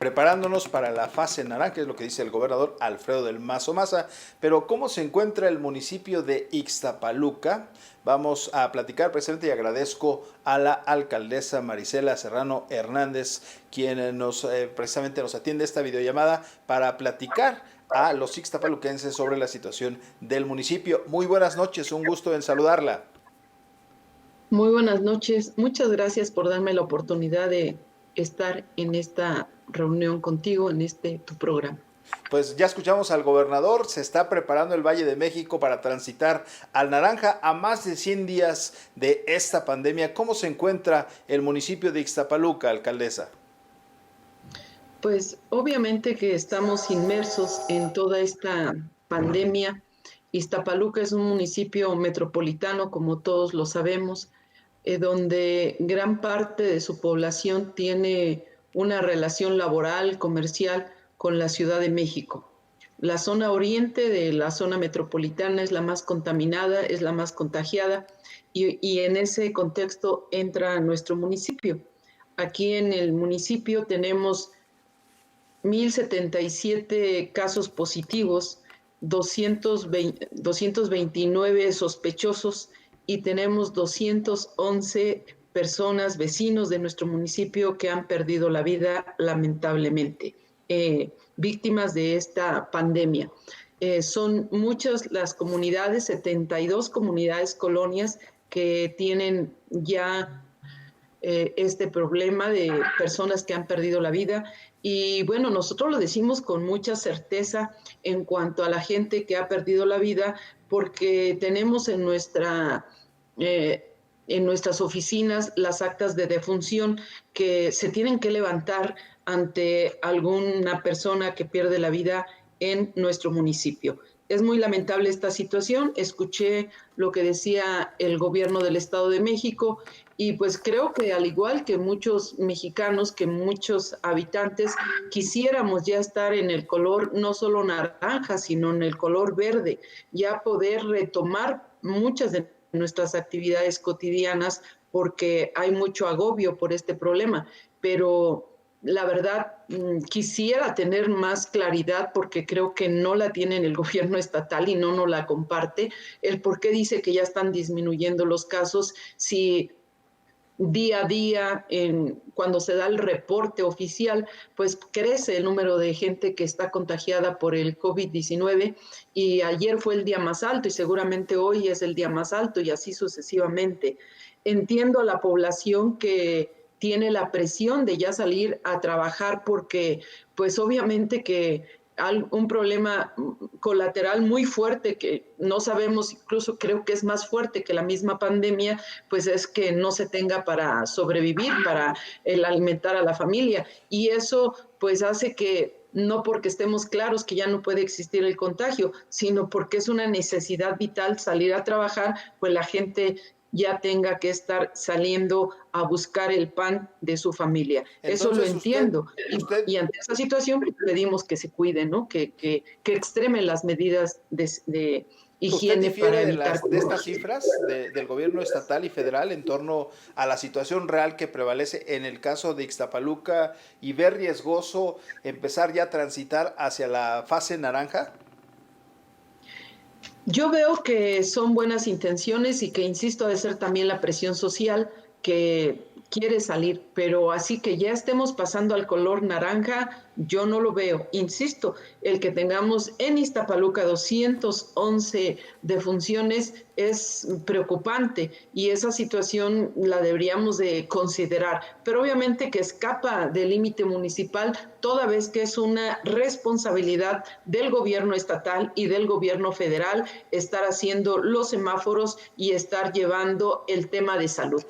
preparándonos para la fase naranja, es lo que dice el gobernador Alfredo del Mazo Maza. Pero ¿cómo se encuentra el municipio de Ixtapaluca? Vamos a platicar precisamente y agradezco a la alcaldesa Marisela Serrano Hernández, quien precisamente nos atiende esta videollamada para platicar a los ixtapaluquenses sobre la situación del municipio. Muy buenas noches, un gusto en saludarla. Muy buenas noches. Muchas gracias por darme la oportunidad de estar en esta reunión contigo, en tu programa. Pues ya escuchamos al gobernador, se está preparando el Valle de México para transitar al naranja a más de 100 días de esta pandemia. ¿Cómo se encuentra el municipio de Ixtapaluca, alcaldesa? Pues obviamente que estamos inmersos en toda esta pandemia. Iztapaluca es un municipio metropolitano, como todos lo sabemos, donde gran parte de su población tiene una relación laboral, comercial con la Ciudad de México. La zona oriente de la zona metropolitana es la más contaminada, es la más contagiada y en ese contexto entra nuestro municipio. Aquí en el municipio tenemos 1,077 casos positivos, 229 sospechosos y tenemos 211 personas, vecinos de nuestro municipio que han perdido la vida lamentablemente, víctimas de esta pandemia. Son muchas las comunidades, 72 comunidades, colonias que tienen ya este problema de personas que han perdido la vida. Y bueno, nosotros lo decimos con mucha certeza en cuanto a la gente que ha perdido la vida, porque tenemos en nuestras oficinas las actas de defunción que se tienen que levantar ante alguna persona que pierde la vida en nuestro municipio. Es muy lamentable esta situación. Escuché lo que decía el gobierno del Estado de México y pues creo que al igual que muchos mexicanos, que muchos habitantes, quisiéramos ya estar en el color no solo naranja, sino en el color verde, ya poder retomar muchas de nuestras actividades cotidianas porque hay mucho agobio por este problema, pero la verdad quisiera tener más claridad porque creo que no la tiene el gobierno estatal y no nos la comparte, el por qué dice que ya están disminuyendo los casos si día a día, cuando se da el reporte oficial, pues crece el número de gente que está contagiada por el COVID-19 y ayer fue el día más alto y seguramente hoy es el día más alto y así sucesivamente. Entiendo a la población que tiene la presión de ya salir a trabajar porque pues obviamente que un problema colateral muy fuerte que no sabemos, incluso creo que es más fuerte que la misma pandemia, pues es que no se tenga para sobrevivir, para el alimentar a la familia. Y eso pues hace que no porque estemos claros que ya no puede existir el contagio, sino porque es una necesidad vital salir a trabajar, pues la gente ya tenga que estar saliendo a buscar el pan de su familia. Eso lo Entonces entiendo. Y usted ante esa situación pues, pedimos que se cuiden, ¿no? Que extremen las medidas de ¿Usted higiene para difiere evitar de estas contagios. cifras del gobierno estatal y federal en torno a la situación real que prevalece en el caso de Ixtapaluca y ver riesgoso empezar ya a transitar hacia la fase naranja? Yo veo que son buenas intenciones y que, insisto, ha de ser también la presión social que quiere salir, pero así que ya estemos pasando al color naranja, yo no lo veo. Insisto, el que tengamos en Iztapaluca 211 defunciones es preocupante y esa situación la deberíamos de considerar, pero obviamente que escapa del límite municipal toda vez que es una responsabilidad del gobierno estatal y del gobierno federal estar haciendo los semáforos y estar llevando el tema de salud.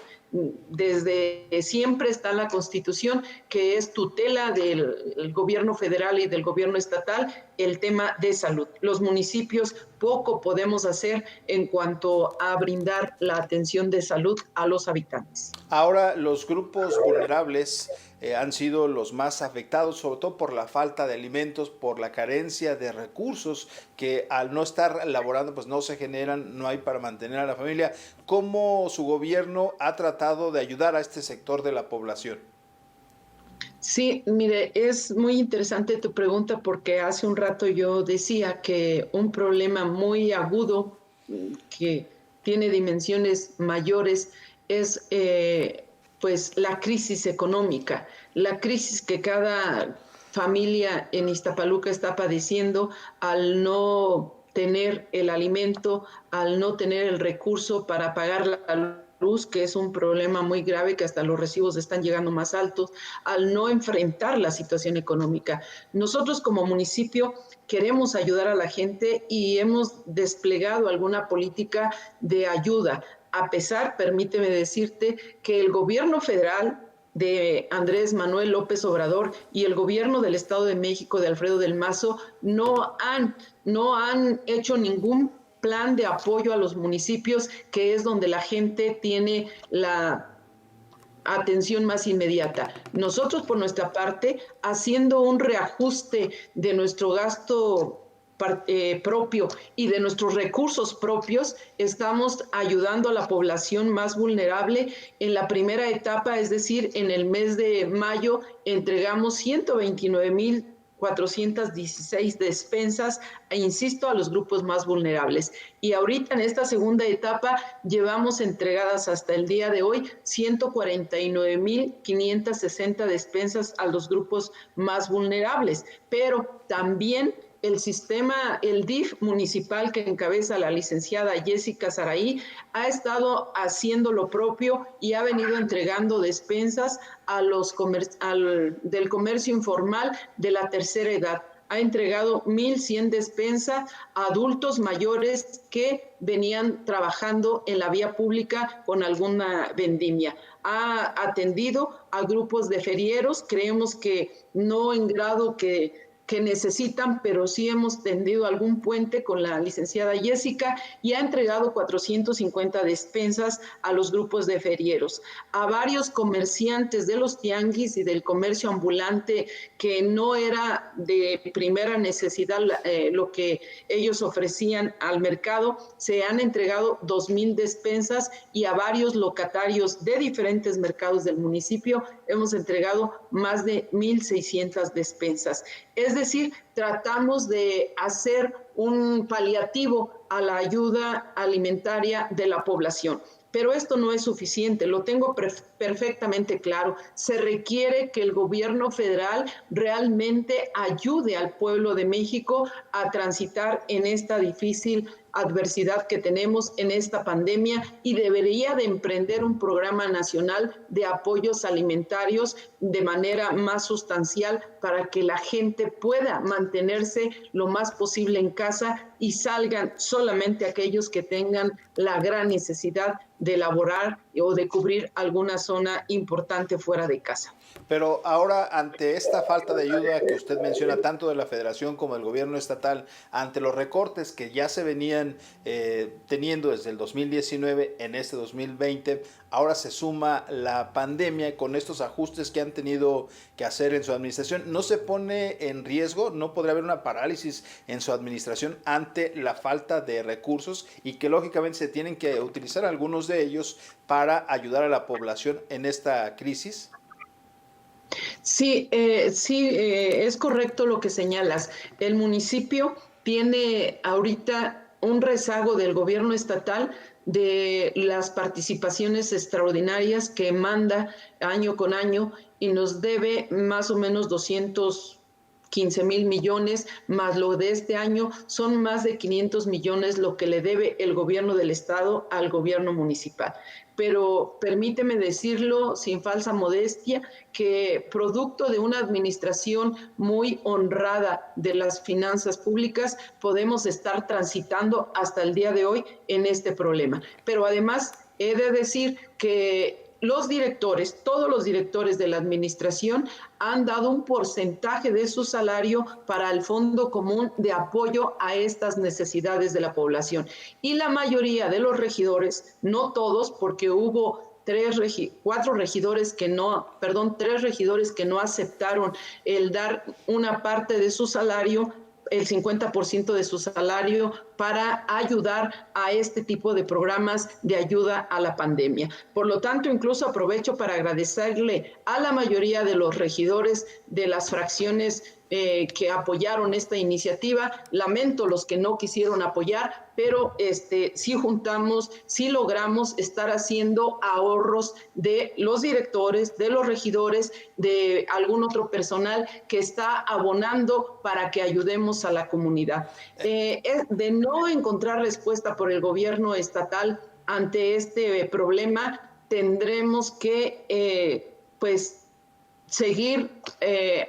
Desde siempre está la Constitución, que es tutela del gobierno federal y del gobierno estatal, el tema de salud. Los municipios poco podemos hacer en cuanto a brindar la atención de salud a los habitantes. Ahora los grupos vulnerables han sido los más afectados, sobre todo por la falta de alimentos, por la carencia de recursos que al no estar laborando pues no se generan, no hay para mantener a la familia. ¿Cómo su gobierno ha tratado de ayudar a este sector de la población? Sí, mire, es muy interesante tu pregunta porque hace un rato yo decía que un problema muy agudo que tiene dimensiones mayores es pues la crisis económica, la crisis que cada familia en Iztapaluca está padeciendo al no tener el alimento, al no tener el recurso para pagar la luz, que es un problema muy grave, que hasta los recibos están llegando más altos, al no enfrentar la situación económica. Nosotros como municipio queremos ayudar a la gente y hemos desplegado alguna política de ayuda. A pesar, permíteme decirte, que el gobierno federal de Andrés Manuel López Obrador y el gobierno del Estado de México de Alfredo del Mazo no han hecho ningún plan de apoyo a los municipios, que es donde la gente tiene la atención más inmediata. Nosotros, por nuestra parte, haciendo un reajuste de nuestro gasto propio y de nuestros recursos propios, estamos ayudando a la población más vulnerable. En la primera etapa, es decir, en el mes de mayo, entregamos 129,416 despensas, insisto, a los grupos más vulnerables. Y ahorita en esta segunda etapa llevamos entregadas hasta el día de hoy 149,560 despensas a los grupos más vulnerables. Pero también el sistema, el DIF municipal que encabeza la licenciada Jessica Saraí, ha estado haciendo lo propio y ha venido entregando despensas a los del comercio informal de la tercera edad. Ha entregado 1,100 despensas a adultos mayores que venían trabajando en la vía pública con alguna vendimia. Ha atendido a grupos de ferieros, creemos que no en grado que necesitan, pero sí hemos tendido algún puente con la licenciada Jessica y ha entregado 450 despensas a los grupos de ferieros, a varios comerciantes de los tianguis y del comercio ambulante que no era de primera necesidad lo que ellos ofrecían al mercado. Se han entregado 2,000 despensas y a varios locatarios de diferentes mercados del municipio hemos entregado más de 1,600 despensas. Es decir, tratamos de hacer un paliativo a la ayuda alimentaria de la población. Pero esto no es suficiente, lo tengo perfectamente claro. Se requiere que el gobierno federal realmente ayude al pueblo de México a transitar en esta difícil adversidad que tenemos en esta pandemia y debería de emprender un programa nacional de apoyos alimentarios de manera más sustancial para que la gente pueda mantenerse lo más posible en casa y salgan solamente aquellos que tengan la gran necesidad de laborar o de cubrir alguna zona importante fuera de casa. Pero ahora, ante esta falta de ayuda que usted menciona, tanto de la federación como del gobierno estatal, ante los recortes que ya se venían teniendo desde el 2019 en este 2020, ahora se suma la pandemia con estos ajustes que han tenido que hacer en su administración. ¿No se pone en riesgo? ¿No podría haber una parálisis en su administración ante la falta de recursos y que lógicamente se tienen que utilizar algunos de ellos para ayudar a la población en esta crisis? Sí, es correcto lo que señalas. El municipio tiene ahorita un rezago del gobierno estatal de las participaciones extraordinarias que manda año con año y nos debe más o menos 215,000 millones, más lo de este año son más de 500 millones lo que le debe el gobierno del estado al gobierno municipal. Pero permíteme decirlo sin falsa modestia, que producto de una administración muy honrada de las finanzas públicas, podemos estar transitando hasta el día de hoy en este problema. Pero además, he de decir que los directores, todos los directores de la administración han dado un porcentaje de su salario para el Fondo Común de Apoyo a estas necesidades de la población. Y la mayoría de los regidores, no todos, porque hubo tres regidores que no aceptaron el dar una parte de su salario, el 50% de su salario para ayudar a este tipo de programas de ayuda a la pandemia. Por lo tanto, incluso aprovecho para agradecerle a la mayoría de los regidores de las fracciones que apoyaron esta iniciativa. Lamento los que no quisieron apoyar, pero sí juntamos, sí logramos estar haciendo ahorros de los directores, de los regidores, de algún otro personal que está abonando para que ayudemos a la comunidad. De no encontrar respuesta por el gobierno estatal ante este problema, tendremos que seguir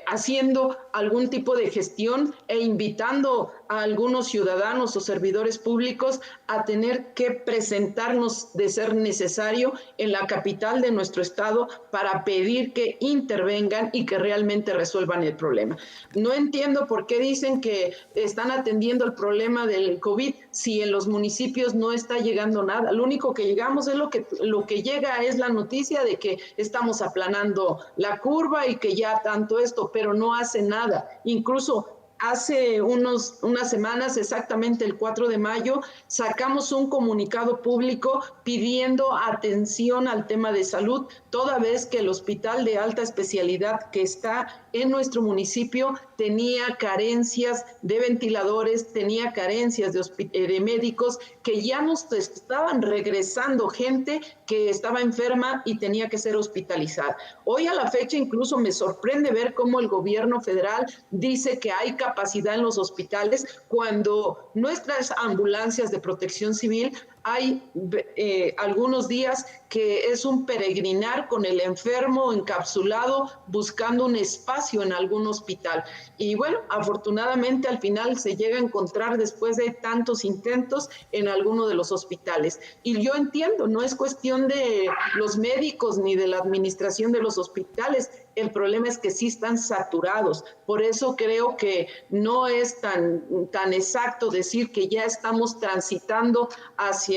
haciendo algún tipo de gestión e invitando a algunos ciudadanos o servidores públicos a tener que presentarnos de ser necesario en la capital de nuestro estado para pedir que intervengan y que realmente resuelvan el problema. No entiendo por qué dicen que están atendiendo el problema del COVID si en los municipios no está llegando nada. Lo único que llegamos es lo que llega es la noticia de que estamos aplanando la curva y que ya tanto esto, pero no hace nada. Incluso hace unas semanas, exactamente el 4 de mayo, sacamos un comunicado público pidiendo atención al tema de salud, toda vez que el hospital de alta especialidad que está en nuestro municipio tenía carencias de ventiladores, tenía carencias de médicos, que ya nos estaban regresando gente que estaba enferma y tenía que ser hospitalizada. Hoy a la fecha incluso me sorprende ver cómo el gobierno federal dice que hay capacidad en los hospitales cuando nuestras ambulancias de protección civil hay algunos días que es un peregrinar con el enfermo encapsulado buscando un espacio en algún hospital. Y bueno, afortunadamente al final se llega a encontrar después de tantos intentos en alguno de los hospitales. Y yo entiendo, no es cuestión de los médicos ni de la administración de los hospitales, el problema es que sí están saturados. Por eso creo que no es tan exacto decir que ya estamos transitando hacia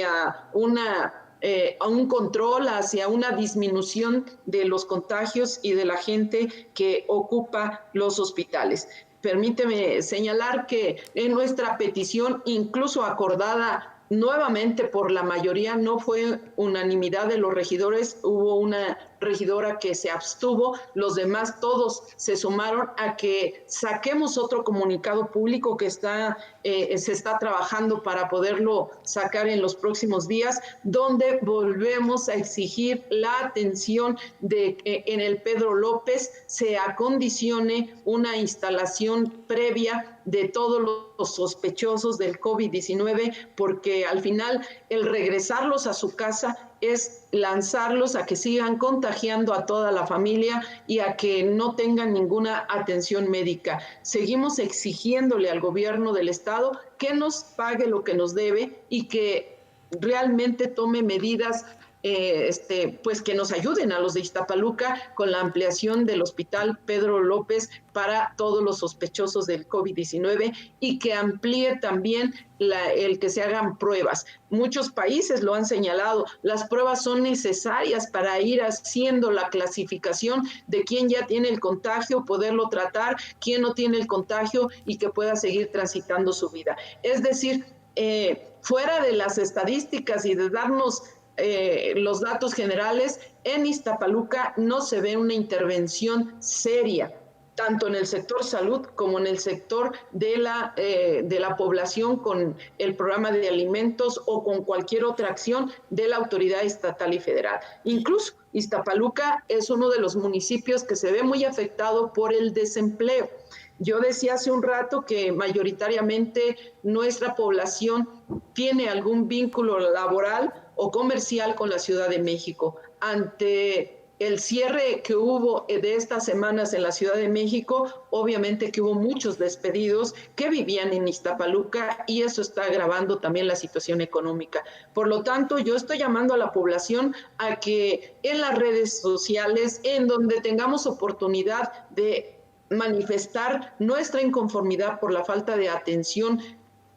un control, hacia una disminución de los contagios y de la gente que ocupa los hospitales. Permíteme señalar que en nuestra petición, incluso acordada nuevamente por la mayoría, no fue unanimidad de los regidores, hubo una regidora que se abstuvo, los demás todos se sumaron a que saquemos otro comunicado público que se está trabajando para poderlo sacar en los próximos días, donde volvemos a exigir la atención de que en el Pedro López se acondicione una instalación previa de todos los sospechosos del COVID-19, porque al final el regresarlos a su casa es lanzarlos a que sigan contagiando a toda la familia y a que no tengan ninguna atención médica. Seguimos exigiéndole al gobierno del estado que nos pague lo que nos debe y que realmente tome medidas pues que nos ayuden a los de Iztapaluca con la ampliación del hospital Pedro López para todos los sospechosos del COVID-19 y que amplíe también el que se hagan pruebas. Muchos países lo han señalado, las pruebas son necesarias para ir haciendo la clasificación de quién ya tiene el contagio, poderlo tratar, quién no tiene el contagio y que pueda seguir transitando su vida. Es decir, fuera de las estadísticas y de darnos los datos generales, en Iztapaluca no se ve una intervención seria, tanto en el sector salud como en el sector de la población con el programa de alimentos o con cualquier otra acción de la autoridad estatal y federal. Incluso Iztapaluca es uno de los municipios que se ve muy afectado por el desempleo. Yo decía hace un rato que mayoritariamente nuestra población tiene algún vínculo laboral o comercial con la Ciudad de México. Ante el cierre que hubo de estas semanas en la Ciudad de México, obviamente que hubo muchos despedidos que vivían en Iztapaluca y eso está agravando también la situación económica. Por lo tanto, yo estoy llamando a la población a que en las redes sociales, en donde tengamos oportunidad de manifestar nuestra inconformidad por la falta de atención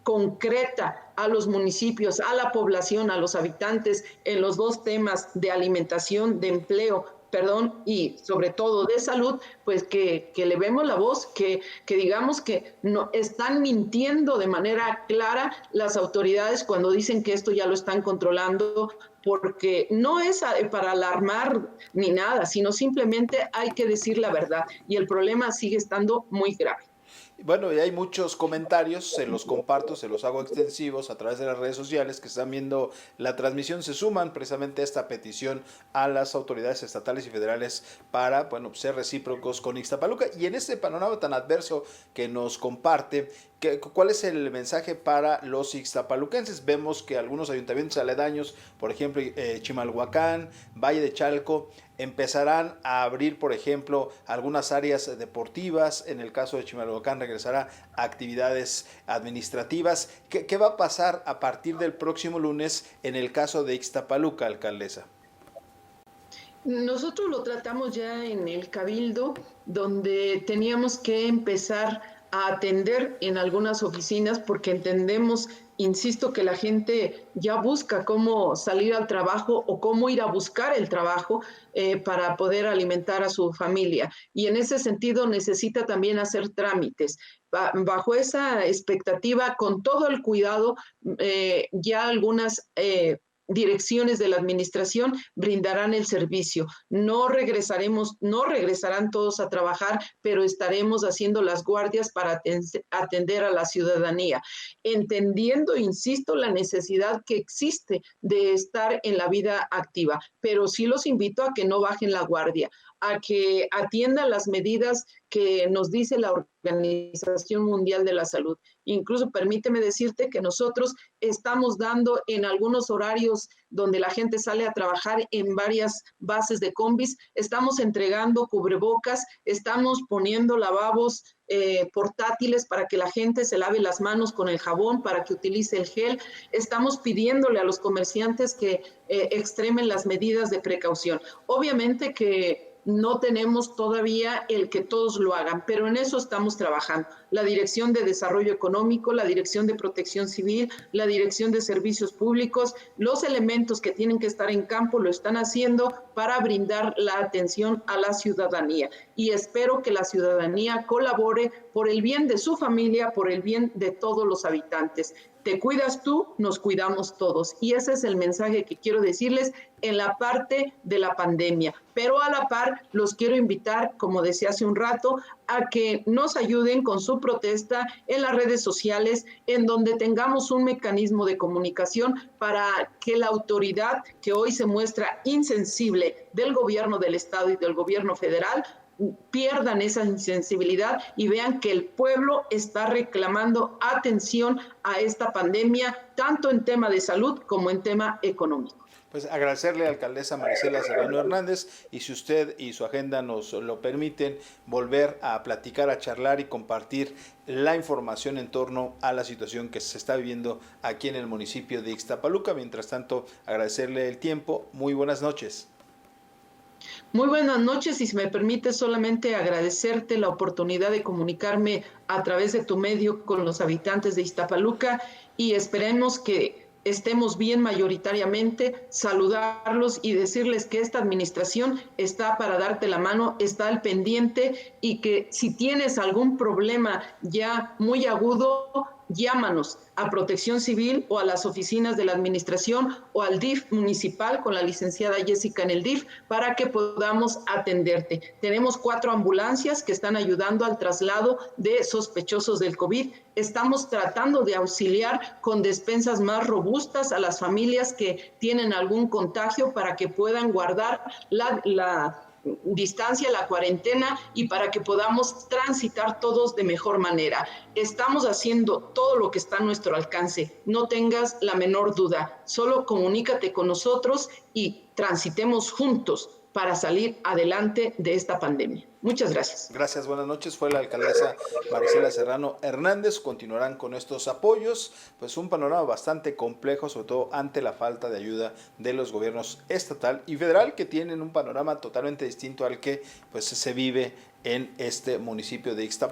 concreta a los municipios, a la población, a los habitantes en los dos temas de alimentación, de empleo perdón, y sobre todo de salud, pues que levemos la voz, que digamos que no están mintiendo de manera clara las autoridades cuando dicen que esto ya lo están controlando, porque no es para alarmar ni nada, sino simplemente hay que decir la verdad y el problema sigue estando muy grave. Bueno, y hay muchos comentarios, se los comparto, se los hago extensivos a través de las redes sociales que están viendo la transmisión, se suman precisamente a esta petición a las autoridades estatales y federales para, bueno, ser recíprocos con Ixtapaluca. Y en este panorama tan adverso que nos comparte, ¿cuál es el mensaje para los ixtapaluquenses? Vemos que algunos ayuntamientos aledaños, por ejemplo, Chimalhuacán, Valle de Chalco, empezarán a abrir, por ejemplo, algunas áreas deportivas. En el caso de Chimalhuacán regresará a actividades administrativas. ¿Qué va a pasar a partir del próximo lunes en el caso de Ixtapaluca, alcaldesa? Nosotros lo tratamos ya en el Cabildo, donde teníamos que empezar a atender en algunas oficinas porque entendemos, insisto, que la gente ya busca cómo salir al trabajo o cómo ir a buscar el trabajo para poder alimentar a su familia. Y en ese sentido necesita también hacer trámites. Bajo esa expectativa, con todo el cuidado, ya algunas direcciones de la administración brindarán el servicio. No regresaremos, no regresarán todos a trabajar, pero estaremos haciendo las guardias para atender a la ciudadanía, entendiendo, insisto, la necesidad que existe de estar en la vida activa, pero sí los invito a que no bajen la guardia, a que atiendan las medidas que nos dice la Organización Mundial de la Salud. Incluso permíteme decirte que nosotros estamos dando en algunos horarios donde la gente sale a trabajar en varias bases de combis, estamos entregando cubrebocas, estamos poniendo lavabos portátiles para que la gente se lave las manos con el jabón, para que utilice el gel. Estamos pidiéndole a los comerciantes que extremen las medidas de precaución. Obviamente que no tenemos todavía el que todos lo hagan, pero en eso estamos trabajando. La Dirección de Desarrollo Económico, la Dirección de Protección Civil, la Dirección de Servicios Públicos, los elementos que tienen que estar en campo lo están haciendo para brindar la atención a la ciudadanía. Y espero que la ciudadanía colabore por el bien de su familia, por el bien de todos los habitantes. Te cuidas tú, nos cuidamos todos. Y ese es el mensaje que quiero decirles en la parte de la pandemia. Pero a la par los quiero invitar, como decía hace un rato, a que nos ayuden con su protesta en las redes sociales, en donde tengamos un mecanismo de comunicación para que la autoridad que hoy se muestra insensible del gobierno del Estado y del gobierno federal pierdan esa insensibilidad y vean que el pueblo está reclamando atención a esta pandemia, tanto en tema de salud como en tema económico. Pues agradecerle a la alcaldesa Marisela Serrano Hernández y si usted y su agenda nos lo permiten, volver a platicar, a charlar y compartir la información en torno a la situación que se está viviendo aquí en el municipio de Ixtapaluca. Mientras tanto, agradecerle el tiempo. Muy buenas noches. Muy buenas noches y si me permite solamente agradecerte la oportunidad de comunicarme a través de tu medio con los habitantes de Iztapaluca y esperemos que estemos bien mayoritariamente, saludarlos y decirles que esta administración está para darte la mano, está al pendiente y que si tienes algún problema ya muy agudo, llámanos a Protección Civil o a las oficinas de la administración o al DIF municipal con la licenciada Jessica en el DIF para que podamos atenderte. Tenemos 4 ambulancias que están ayudando al traslado de sospechosos del COVID. Estamos tratando de auxiliar con despensas más robustas a las familias que tienen algún contagio para que puedan guardar la distancia, la cuarentena y para que podamos transitar todos de mejor manera. Estamos haciendo todo lo que está a nuestro alcance. No tengas la menor duda. Solo comunícate con nosotros y transitemos juntos para salir adelante de esta pandemia. Muchas gracias. Gracias, buenas noches. Fue la alcaldesa Marisela Serrano Hernández. Continuarán con estos apoyos. Pues un panorama bastante complejo, sobre todo ante la falta de ayuda de los gobiernos estatal y federal, que tienen un panorama totalmente distinto al que pues se vive en este municipio de Ixtapaluca.